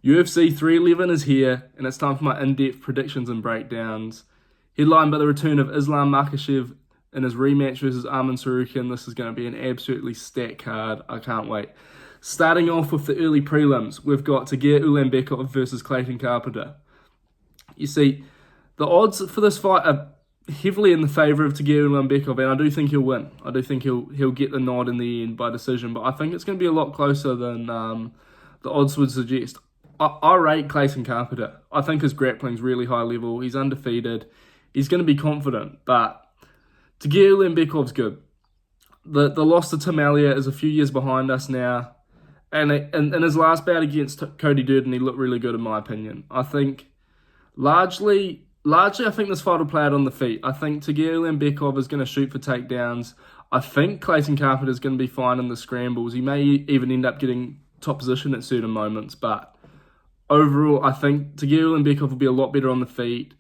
UFC 311 is here, and it's time for my in-depth predictions and breakdowns. Headlined by the return of Islam Makhachev in his rematch versus Arman Tsarukyan. This is going to be an absolutely stacked card. I can't wait. Starting off with the early prelims, we've got Tagir Ulanbekov versus Clayton Carpenter. You see, the odds for this fight are heavily in the favour of Tagir Ulanbekov, and I do think he'll win. I do think he'll get the nod in the end by decision, but I think it's going to be a lot closer than the odds would suggest. I rate Clayton Carpenter. I think his grappling's really high level. He's undefeated. He's going to be confident, but Tagir Ulanbekov's good. The loss to Tim Elliott is a few years behind us now, and in his last bout against Cody Durden, he looked really good in my opinion. I think largely I think this fight will play out on the feet. I think Tagir Ulanbekov is going to shoot for takedowns. I think Clayton Carpenter is going to be fine in the scrambles. He may even end up getting top position at certain moments, but overall, I think Tagir Ulanbekov will be a lot better on the feet.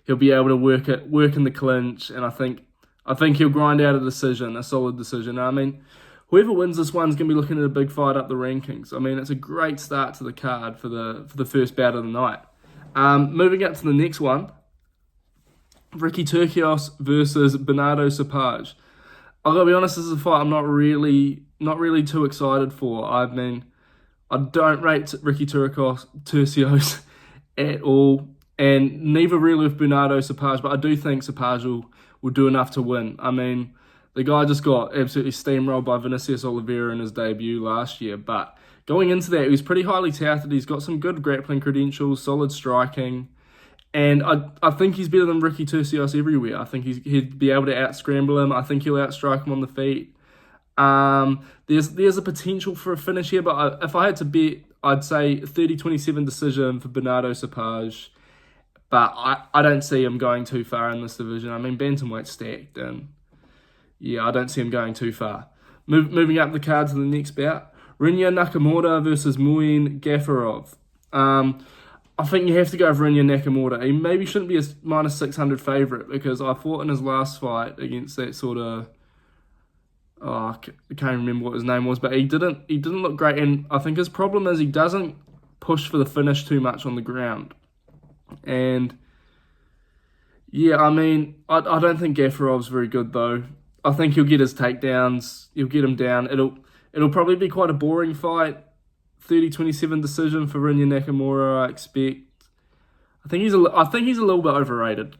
He'll be able to work in the clinch, and I think he'll grind out a solid decision. I mean, whoever wins this one's going to be looking at a big fight up the rankings. I mean, it's a great start to the card for the first bout of the night. Moving up to the next one, Ricky Turcios versus Bernardo Sapage. I've got to be honest, this is a fight I'm not really too excited for. I mean, I don't rate Ricky Turcios at all, and neither really with Bernardo Sapage, but I do think Sapage will do enough to win. I mean, the guy just got absolutely steamrolled by Vinicius Oliveira in his debut last year, but going into that, he was pretty highly touted. He's got some good grappling credentials, solid striking, and I think he's better than Ricky Turcios everywhere. I think he'd be able to out-scramble him. I think he'll outstrike him on the feet. There's a potential for a finish here, but if I had to bet, I'd say 30-27 decision for Bernardo Sapage. But I don't see him going too far in this division. I mean, bantamweight's stacked, and yeah, I don't see him going too far. Moving up the card to the next bout, Rinya Nakamura versus Muin Gafarov. I think you have to go with Rinya Nakamura. He maybe shouldn't be a minus 600 favourite, because I thought in his last fight against that sort of, I can't remember what his name was, but he didn't look great, and I think his problem is he doesn't push for the finish too much on the ground. And yeah, I mean, I don't think Gafarov's very good though. I think he'll get his takedowns, he'll get him down. It'll probably be quite a boring fight. 30-27 decision for Rinya Nakamura, I expect. I think he's a little bit overrated.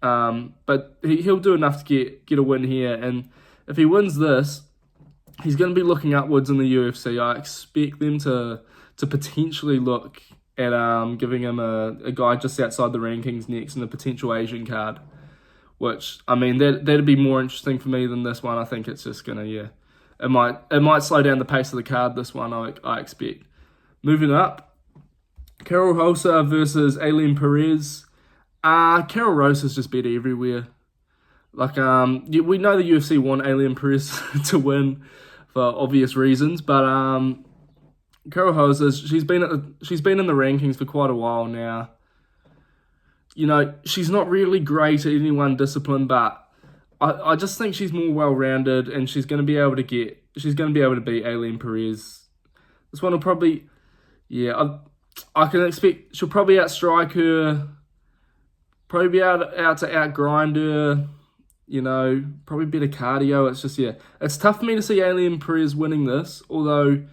But he'll do enough to get a win here, and if he wins this, he's going to be looking upwards in the UFC. I expect them to potentially look at giving him a guy just outside the rankings next in the potential Asian card, which, I mean, that'd be more interesting for me than this one. I think it's just gonna, it might slow down the pace of the card, this one, I expect. Moving up, Karol Rosa versus Ailin Perez. Karol Rosa's just better everywhere. Like, we know the UFC want Ailin Perez to win for obvious reasons, but Karol Rosa, she's been in the rankings for quite a while now. You know, she's not really great at any one discipline, but I just think she's more well-rounded, and she's going to be able to beat Ailin Perez. This one will probably, I can expect she'll probably outstrike her, probably be out to outgrind her. You know, probably better cardio. It's just, it's tough for me to see Ailin Perez winning this, although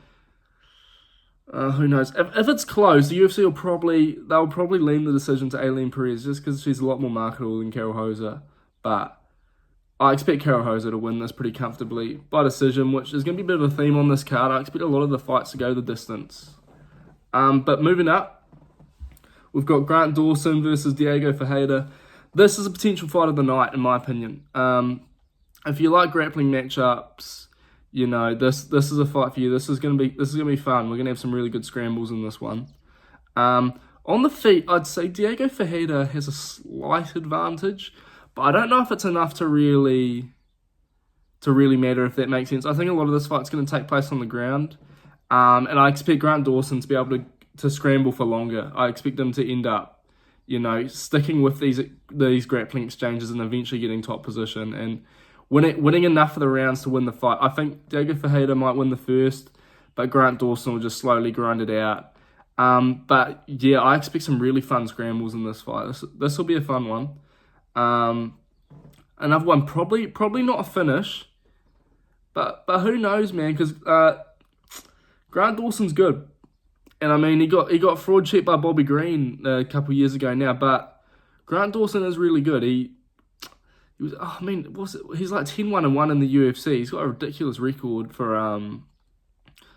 who knows? If it's close, the UFC they'll probably lean the decision to Ailin Perez just because she's a lot more marketable than Karol Rosa. But I expect Karol Rosa to win this pretty comfortably by decision, which is going to be a bit of a theme on this card. I expect a lot of the fights to go the distance. But moving up, we've got Grant Dawson versus Diego Ferreira. This is a potential fight of the night, in my opinion. If you like grappling matchups, you know, this is a fight for you. This is gonna be fun. We're gonna have some really good scrambles in this one. On the feet, I'd say Diego Ferreira has a slight advantage, but I don't know if it's enough to really matter, if that makes sense. I think a lot of this fight's gonna take place on the ground, and I expect Grant Dawson to be able to scramble for longer. I expect him to end up, you know, sticking with these grappling exchanges and eventually getting top position and winning enough of the rounds to win the fight. I think Diego Ferreira might win the first, but Grant Dawson will just slowly grind it out. But yeah, I expect some really fun scrambles in this fight. This will be a fun one. Another one, probably not a finish, but who knows, man? Because Grant Dawson's good, and I mean he got fraud checked by Bobby Green a couple years ago now, but Grant Dawson is really good. He was, he's like 10-1-1 in the UFC. He's got a ridiculous record for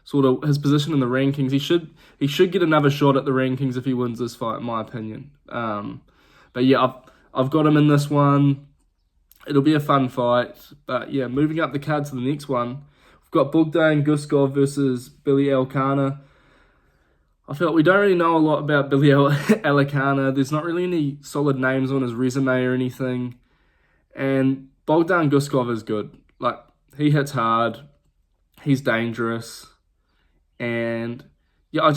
sort of his position in the rankings. He should get another shot at the rankings if he wins this fight, in my opinion. But yeah, I've got him in this one. It'll be a fun fight. But yeah, moving up the card to the next one, we've got Bogdan Guskov versus Billy Elkana. I feel like we don't really know a lot about Billy Elkana. There's not really any solid names on his resume or anything. And Bogdan Guskov is good. Like, he hits hard. He's dangerous. And yeah, I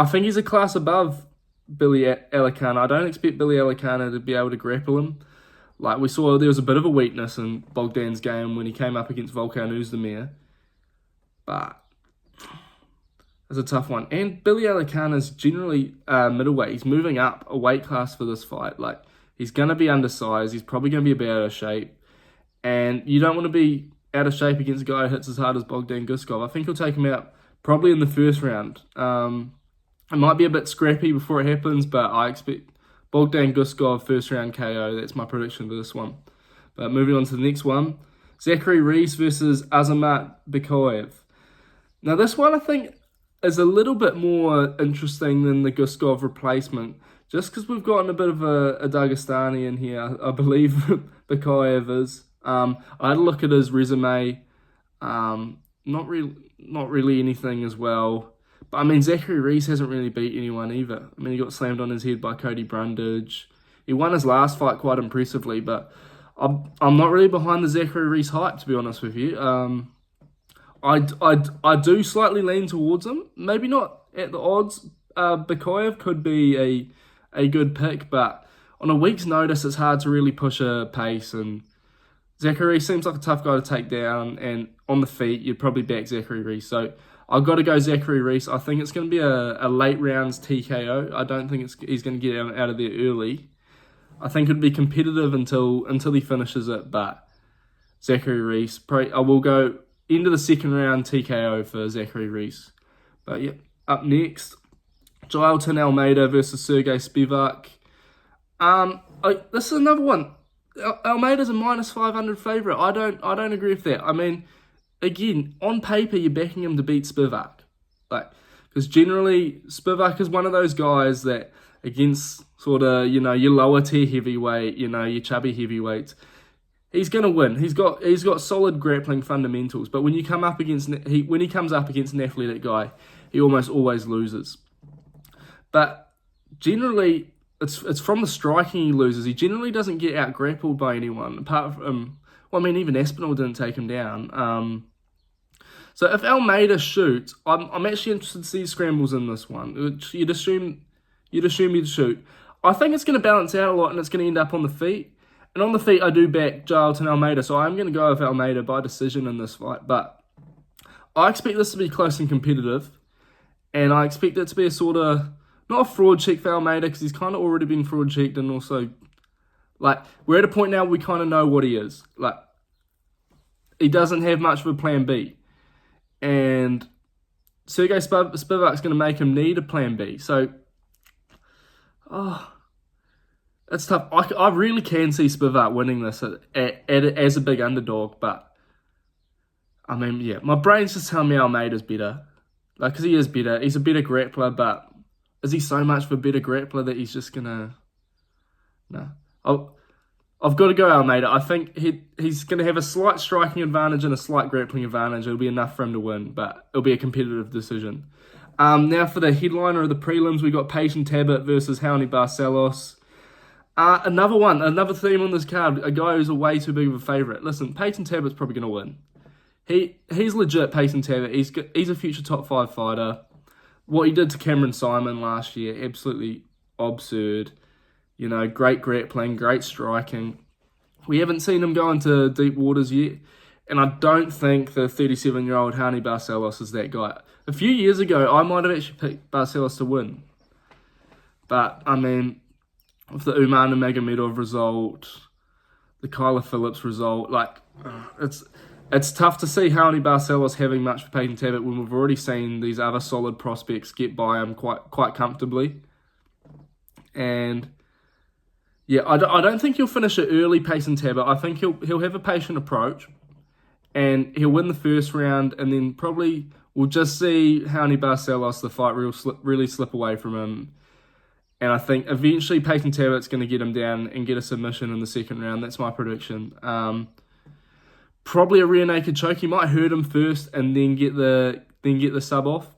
think he's a class above Billy Elkana. I don't expect Billy Elkana to be able to grapple him. Like, we saw there was a bit of a weakness in Bogdan's game when he came up against Volkan Oezdemir. But it's a tough one. And Billy Elkana's generally middleweight. He's moving up a weight class for this fight. Like, he's going to be undersized. He's probably going to be a bit out of shape. And you don't want to be out of shape against a guy who hits as hard as Bogdan Guskov. I think he'll take him out probably in the first round. It might be a bit scrappy before it happens, but I expect Bogdan Guskov first round KO. That's my prediction for this one. But moving on to the next one, Zachary Reese versus Azamat Bekayev. Now this one I think is a little bit more interesting than the Guskov replacement, just because we've gotten a bit of a Dagestani in here. I believe Bekayev is. I had a look at his resume. Not really anything as well. But I mean, Zachary Reese hasn't really beat anyone either. I mean, he got slammed on his head by Cody Brundage. He won his last fight quite impressively, but I'm not really behind the Zachary Reese hype, to be honest with you. I do slightly lean towards him. Maybe not at the odds. Bekayev could be a good pick, but on a week's notice, it's hard to really push a pace. And Zachary Reese seems like a tough guy to take down, and on the feet, you'd probably back Zachary Reese. So I've got to go Zachary Reese. I think it's going to be a late rounds TKO. I don't think he's going to get out of there early. I think it'd be competitive until he finishes it, but Zachary Reese, I will go into the second round TKO for Zachary Reese. But yeah, up next, Jailton Almeida versus Sergey Spivak. This is another one. Almeida's a -500 favourite. I don't agree with that. I mean, again, on paper, you're backing him to beat Spivak. Because generally, Spivak is one of those guys that against sort of, your lower tier heavyweight, your chubby heavyweights, he's going to win. He's got solid grappling fundamentals. But when he comes up against an athletic guy, he almost always loses. But generally, it's from the striking he loses. He generally doesn't get out grappled by anyone apart from, even Aspinall didn't take him down. So if Almeida shoots, I'm actually interested to see scrambles in this one, which you'd assume he'd shoot. I think it's going to balance out a lot, and it's going to end up on the feet. And on the feet, I do back Jailton Almeida, so I'm going to go with Almeida by decision in this fight. But I expect this to be close and competitive, and I expect it to be a sort of, not a fraud check for Almeida, because he's kind of already been fraud checked, and also, we're at a point now where we kind of know what he is. He doesn't have much of a plan B. And Sergey Spivak's going to make him need a plan B. So, it's tough. I really can see Spivak winning this as a big underdog, but, my brain's just telling me Almeida's better. Because he is better. He's a better grappler, but is he so much of a better grappler that he's just going to... No. I've got to go Almeida. I think he's going to have a slight striking advantage and a slight grappling advantage. It'll be enough for him to win, but it'll be a competitive decision. Now for the headliner of the prelims, we got Peyton Tabbitt versus Raoni Barcelos. Another theme on this card, a guy who's a way too big of a favourite. Listen, Peyton Tabbitt's probably going to win. He's legit, Peyton Tabbitt. He's a future top 5 fighter. What he did to Cameron Simon last year, absolutely absurd. Great grappling, great striking. We haven't seen him go into deep waters yet, and I don't think the 37-year-old Raoni Barcelos is that guy. A few years ago, I might have actually picked Barcelos to win, But, I mean, with the Arman Nurmagomedov result, the Kyler Phillips result, like, it's tough to see Raoni Barcelos having much for Peyton Tabbitt when we've already seen these other solid prospects get by him quite comfortably. And yeah, I don't think he'll finish it early, Peyton Tabbitt. I think he'll have a patient approach, and he'll win the first round, and then probably we'll just see Raoni Barcelos, the fight really slip away from him. And I think eventually Peyton Tabbitt's going to get him down and get a submission in the second round. That's my prediction. Probably a rear naked choke. He might hurt him first and then get the sub off.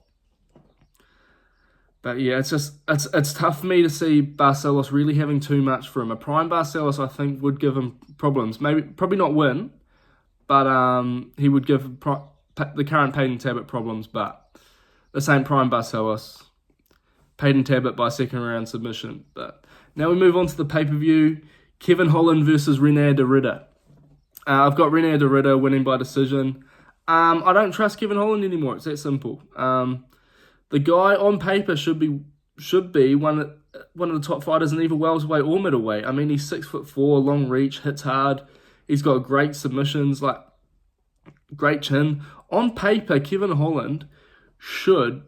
But yeah, it's tough for me to see Barcelos really having too much for him. A prime Barcelos, I think, would give him problems. Probably not win, but he would give the current Peyton Tabbitt problems. But this ain't prime Barcelos. Peyton Tabbitt by second round submission. But now we move on to the pay-per-view. Kevin Holland versus René de Ridder. I've got René de Ridder winning by decision. I don't trust Kevin Holland anymore. It's that simple. The guy on paper should be one of the top fighters in either welterweight or middleweight. I mean, he's 6'4", long reach, hits hard. He's got great submissions, like great chin. On paper, Kevin Holland should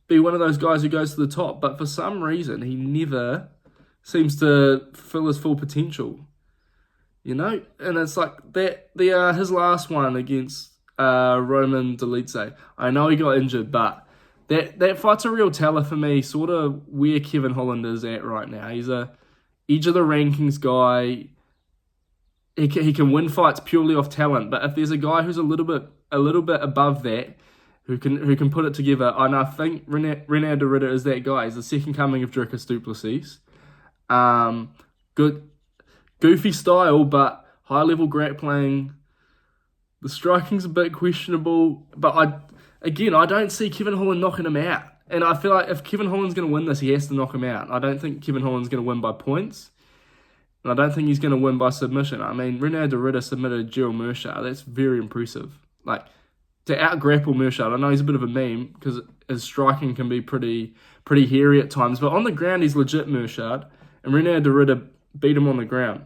be one of those guys who goes to the top, but for some reason he never seems to fulfill his full potential. You know, and it's like that. His last one against Roman Dolidze. I know he got injured, but that fight's a real teller for me. Sort of where Kevin Holland is at right now. He's a edge of the rankings guy. He can win fights purely off talent, but if there's a guy who's a little bit above that, who can put it together, and I think René de Ridder is that guy. He's the second coming of Dricus du Plessis. Good. Goofy style, but high-level grappling. The striking's a bit questionable, but I don't see Kevin Holland knocking him out. And I feel like if Kevin Holland's going to win this, he has to knock him out. I don't think Kevin Holland's going to win by points, and I don't think he's going to win by submission. I mean, René de Ridder submitted Gerald Meerschaert. That's very impressive. Like, to out-grapple Meerschaert, I know he's a bit of a meme because his striking can be pretty hairy at times, but on the ground, he's legit Meerschaert, and René de Ridder beat him on the ground.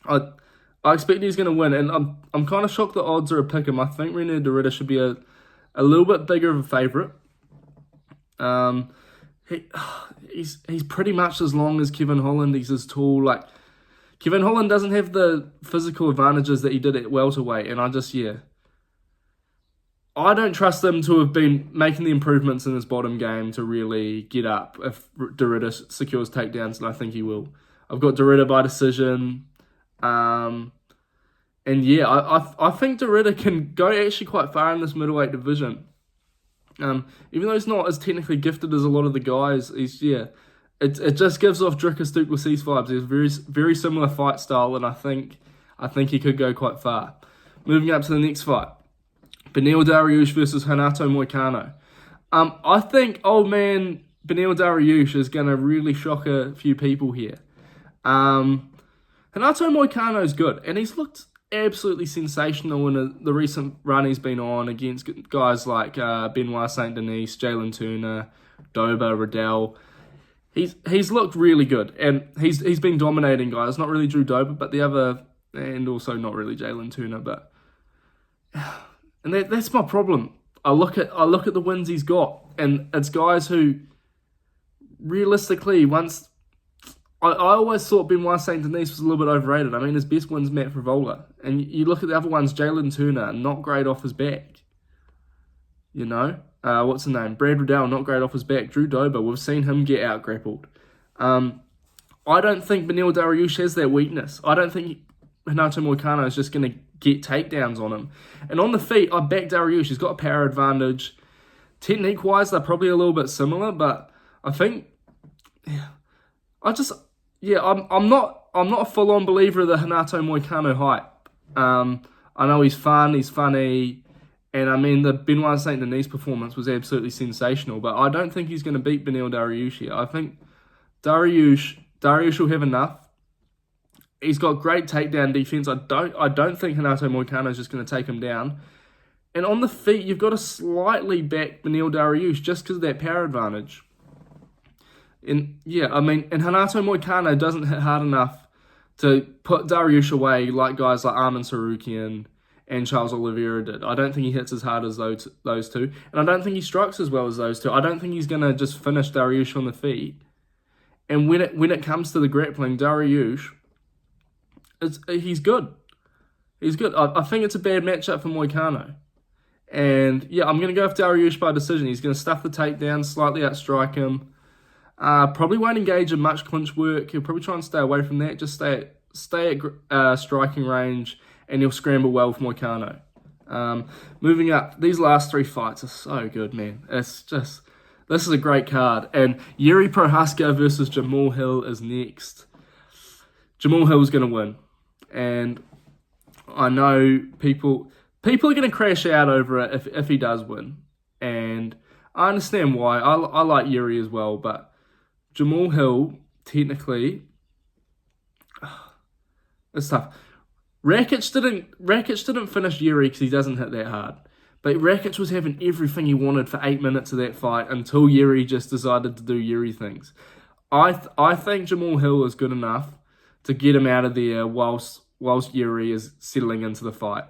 I expect he's going to win, and I'm kind of shocked the odds are a pick him. I think René de Ridder should be a little bit bigger of a favourite. He's pretty much as long as Kevin Holland. He's as tall. Like, Kevin Holland doesn't have the physical advantages that he did at welterweight, and I don't trust him to have been making the improvements in his bottom game to really get up if de Ridder secures takedowns, and I think he will. I've got de Ridder by decision. I think de Ridder can go actually quite far in this middleweight division. Even though he's not as technically gifted as a lot of the guys, it just gives off Dricus du Plessis vibes. He has very, very similar fight style, and I think he could go quite far. Moving up to the next fight, Beneil Dariush versus Renato Moicano. I think old man Beneil Dariush is going to really shock a few people here. Renato Moicano is good, and he's looked absolutely sensational in the recent run he's been on against guys like Benoit Saint-Denis, Jalen Turner, Doba, Riddell. He's looked really good, and he's been dominating guys. Not really Drew Doba, but the other, and also not really Jalen Turner. But and that's my problem. I look at the wins he's got, and it's guys who realistically once. I always thought Benoit Saint-Denis was a little bit overrated. I mean, his best win's Matt Frivola. And you look at the other ones, Jalen Turner, not great off his back. You know? What's the name? Brad Riddell, not great off his back. Drew Doba, we've seen him get out-grappled. I don't think Beneil Dariush has that weakness. I don't think Renato Moicano is just going to get takedowns on him. And on the feet, I back Dariush. He's got a power advantage. Technique-wise, they're probably a little bit similar, but I think... I'm not a full-on believer of the Renato Moicano hype. I know he's fun, he's funny, and I mean the Benoit Saint-Denis performance was absolutely sensational, but I don't think he's going to beat Beneil Dariush here. I think Dariush will have enough. He's got great takedown defense. I don't think Renato Moicano is just going to take him down. And on the feet, you've got to slightly back Beneil Dariush just because of that power advantage. And yeah, I mean, and Renato Moicano doesn't hit hard enough to put Dariush away like guys like Arman Tsarukyan and Charles Oliveira did. I don't think he hits as hard as those two, and I don't think he strikes as well as those two. I don't think he's gonna just finish Dariush on the feet. And when it comes to the grappling, Dariush, he's good. He's good. I think it's a bad matchup for Moicano. And yeah, I'm going to go with Dariush by decision. He's going to stuff the takedown, slightly outstrike him. Probably won't engage in much clinch work. He'll probably try and stay away from that. Just stay at striking range, and he'll scramble well with Moicano. Moving up, these last three fights are so good, man. This is a great card. And Yuri Prohaska versus Jamal Hill is next. Jamal Hill's going to win. And I know people are going to crash out over it if he does win. And I understand why. I like Yuri as well, but Jamal Hill, technically, it's tough. Rakic didn't finish Yuri because he doesn't hit that hard. But Rakic was having everything he wanted for 8 minutes of that fight until Yuri just decided to do Yuri things. I think Jamal Hill is good enough to get him out of there whilst Yuri is settling into the fight.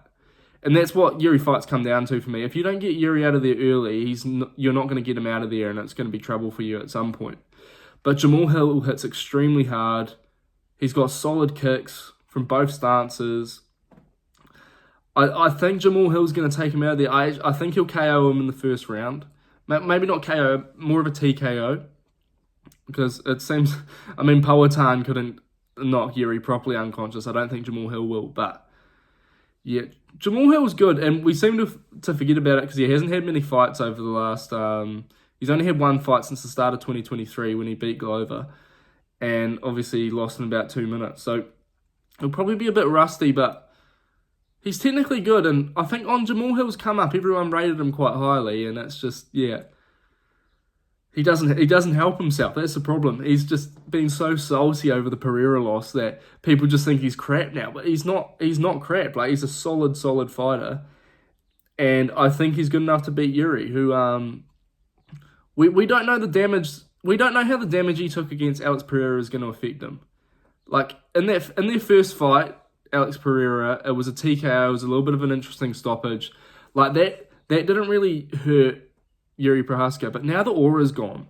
And that's what Yuri fights come down to for me. If you don't get Yuri out of there early, you're not going to get him out of there, and it's going to be trouble for you at some point. But Jamal Hill hits extremely hard. He's got solid kicks from both stances. I think Jamal Hill's going to take him out of there. I think he'll KO him in the first round. Maybe not KO, more of a TKO. Because it seems, Powhatan couldn't knock Yuri properly unconscious. I don't think Jamal Hill will. But yeah, Jamal Hill's good. And we seem to forget about it because he hasn't had many fights over the last... he's only had one fight since the start of 2023 when he beat Glover. And obviously he lost in about 2 minutes. So he'll probably be a bit rusty, but he's technically good, and I think on Jamal Hill's come up, everyone rated him quite highly, and it's just, yeah, he doesn't help himself. That's the problem. He's just been so salty over the Pereira loss that people just think he's crap now, but he's not crap. Like, he's a solid fighter, and I think he's good enough to beat Yuri, who we don't know the damage. We don't know how the damage he took against Alex Pereira is going to affect him. Like in their first fight, Alex Pereira, it was a TKO, it was a little bit of an interesting stoppage. Like that didn't really hurt Yuri Prohaska, but now the aura's gone.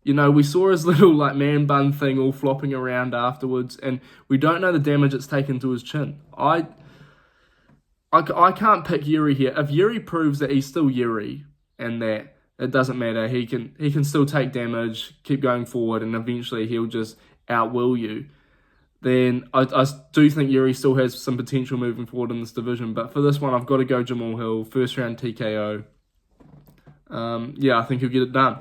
You know, we saw his little like man bun thing all flopping around afterwards, and we don't know the damage it's taken to his chin. I can't pick Yuri here. If Yuri proves that he's still Yuri and that it doesn't matter, he can still take damage, keep going forward, and eventually he'll just outwill you, then I do think Yuri still has some potential moving forward in this division. But for this one, I've got to go Jamal Hill, first round TKO. Yeah, I think he'll get it done.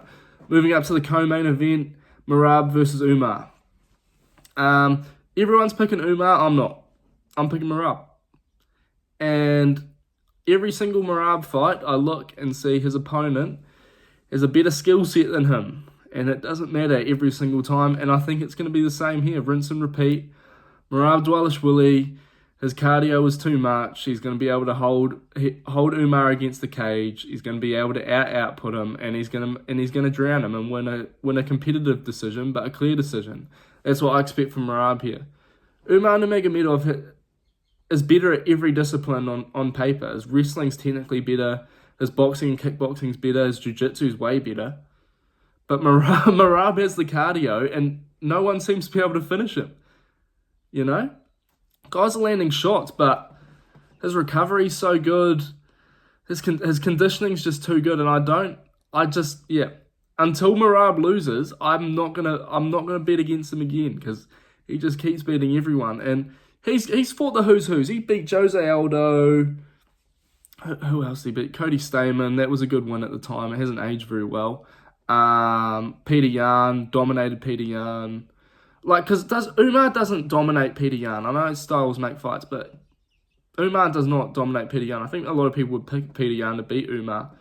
Moving up to the co-main event, Merab versus Umar. Everyone's picking Umar, I'm not. I'm picking Merab. And every single Merab fight, I look and see his opponent has a better skill set than him. And it doesn't matter every single time. And I think it's going to be the same here. Rinse and repeat. Merab Dvalishvili, his cardio is too much. He's going to be able to hold Umar against the cage. He's going to be able to output him, and he's going to drown him and win a competitive decision, but a clear decision. That's what I expect from Merab here. Umar Nurmagomedov is better at every discipline on paper. His wrestling's technically better. His boxing and kickboxing's better. His jiu-jitsu's way better. But Merab has the cardio, and no one seems to be able to finish him. You know? Guys are landing shots, but his recovery's so good. His conditioning's just too good, and until Merab loses, I'm not gonna bet against him again, because he just keeps beating everyone. And he's fought the who's. He beat Jose Aldo. Who else did he beat? Cody Stamen. That was a good win at the time. It hasn't aged very well. Peter Yan, dominated Peter Yan. Like, because Umar doesn't dominate Peter Yan. I know styles make fights, but Umar does not dominate Peter Yan. I think a lot of people would pick Peter Yan to beat Umar.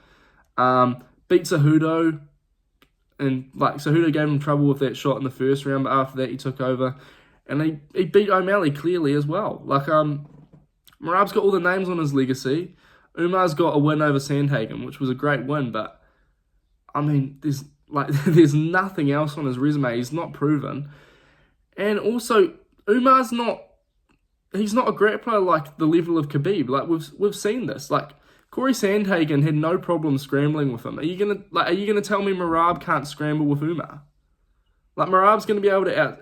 Beat Cejudo, and like Cejudo gave him trouble with that shot in the first round, but after that he took over, and he beat O'Malley clearly as well. Like, Merab's got all the names on his legacy. Umar's got a win over Sandhagen, which was a great win, but I mean, Like, there's nothing else on his resume. He's not proven. And also, Umar's not, he's not a grappler like the level of Khabib. Like, we've seen this. Like, Corey Sandhagen had no problem scrambling with him. Are you gonna tell me Merab can't scramble with Umar? Like, Merab's gonna be able to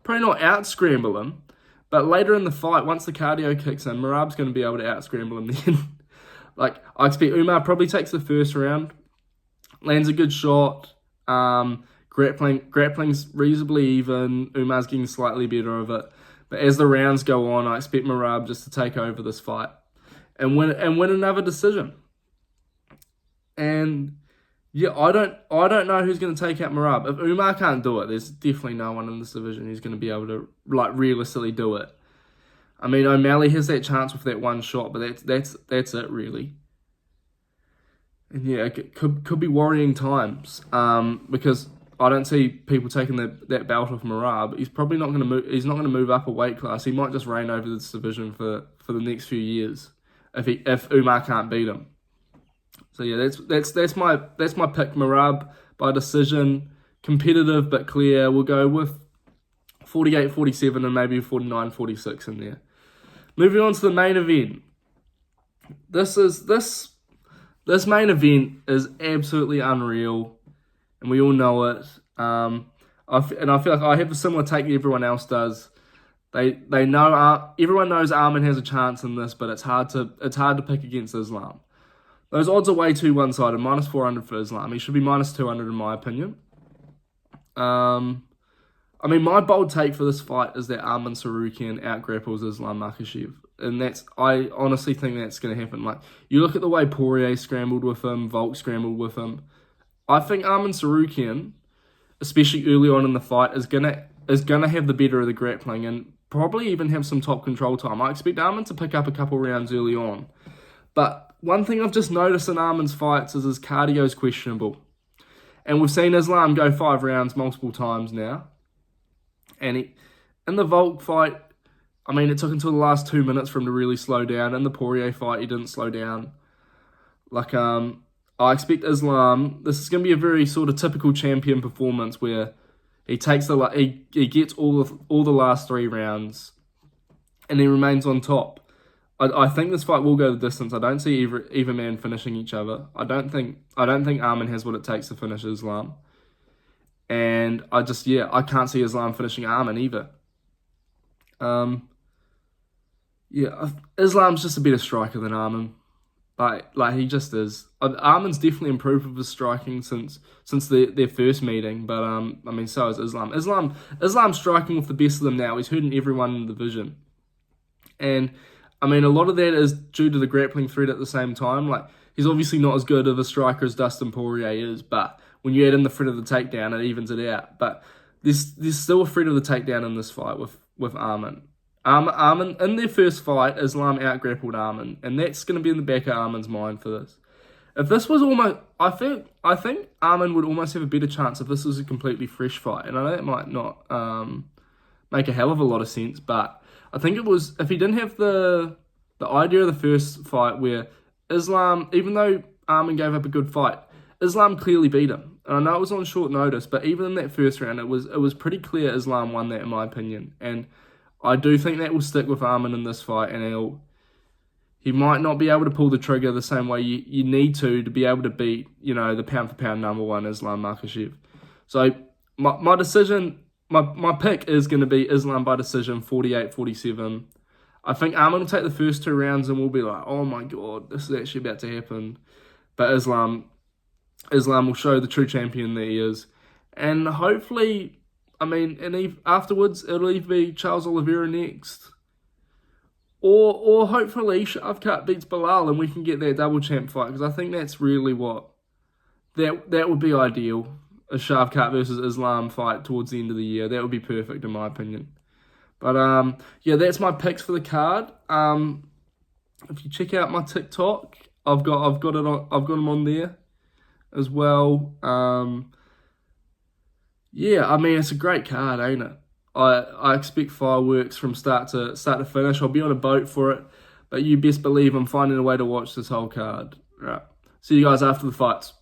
probably not out-scramble him, but later in the fight, once the cardio kicks in, Merab's gonna be able to out-scramble him then. Like, I expect Umar probably takes the first round, lands a good shot, grappling's reasonably even, Umar's getting slightly better of it. But as the rounds go on, I expect Merab just to take over this fight and win another decision. And yeah, I don't know who's going to take out Merab. If Umar can't do it, there's definitely no one in this division who's going to be able to, like, realistically do it. I mean, O'Malley has that chance with that one shot, but that's it really. And yeah, it could be worrying times, because I don't see people taking that belt off Merab. He's probably not going to move. He's not going to move up a weight class. He might just reign over this division for the next few years if Umar can't beat him. So yeah, that's my pick. Merab by decision, competitive but clear. We'll go with 48-47 and maybe 49-46 in there. Moving on to the main event. This main event is absolutely unreal, and we all know it. I feel like I have a similar take that everyone else does. They know everyone knows Arman has a chance in this, but it's hard to pick against Islam. Those odds are way too one-sided. Minus 400 for Islam. He should be minus 200 in my opinion. I mean, my bold take for this fight is that Arman Tsarukyan out-grapples Islam Makhachev. And I honestly think that's going to happen. Like, you look at the way Poirier scrambled with him, Volk scrambled with him. I think Arman Tsarukyan, especially early on in the fight, is gonna have the better of the grappling and probably even have some top control time. I expect Arman to pick up a couple rounds early on. But one thing I've just noticed in Arman's fights is his cardio is questionable. And we've seen Islam go 5 rounds multiple times now. And in the Volk fight, I mean, it took until the last 2 minutes for him to really slow down. In the Poirier fight, he didn't slow down. Like, I expect Islam, this is going to be a very sort of typical champion performance where he takes he gets all the last 3 rounds and he remains on top. I think this fight will go the distance. I don't see either man finishing each other. I don't think Arman has what it takes to finish Islam. And I can't see Islam finishing Arman either. Islam's just a better striker than Arman. Like he just is. Arman's definitely improved with his striking since their first meeting, but I mean, so is Islam. Islam's striking with the best of them now. He's hurting everyone in the division, and I mean, a lot of that is due to the grappling threat at the same time. Like, he's obviously not as good of a striker as Dustin Poirier is, but when you add in the threat of the takedown, it evens it out. But there's still a threat of the takedown in this fight with Arman. Arman, in their first fight, Islam out-grappled Arman, and that's going to be in the back of Arman's mind for this. If this was almost, I think Arman would almost have a better chance if this was a completely fresh fight, and I know it might not make a hell of a lot of sense, but I think it was, if he didn't have the idea of the first fight where Islam, even though Arman gave up a good fight, Islam clearly beat him. And I know it was on short notice, but even in that first round, it was pretty clear Islam won that in my opinion. And I do think that will stick with Arman in this fight, and he might not be able to pull the trigger the same way you need to be able to beat, the pound for pound number 1 Islam Makhachev. So my decision, my pick is going to be Islam by decision, 48-47. I think Arman will take the first 2 rounds and we'll be like, oh my god, this is actually about to happen. But Islam will show the true champion that he is. And hopefully, I mean, afterwards, it'll either be Charles Oliveira next, or hopefully Shavkat beats Bilal and we can get that double champ fight, because I think that's really that would be ideal, a Shavkat versus Islam fight towards the end of the year. That would be perfect in my opinion. But that's my picks for the card. If you check out my TikTok, I've got them on there as well. I mean, it's a great card, ain't it? I expect fireworks from start to finish. I'll be on a boat for it, but you best believe I'm finding a way to watch this whole card. Right. See you guys after the fights.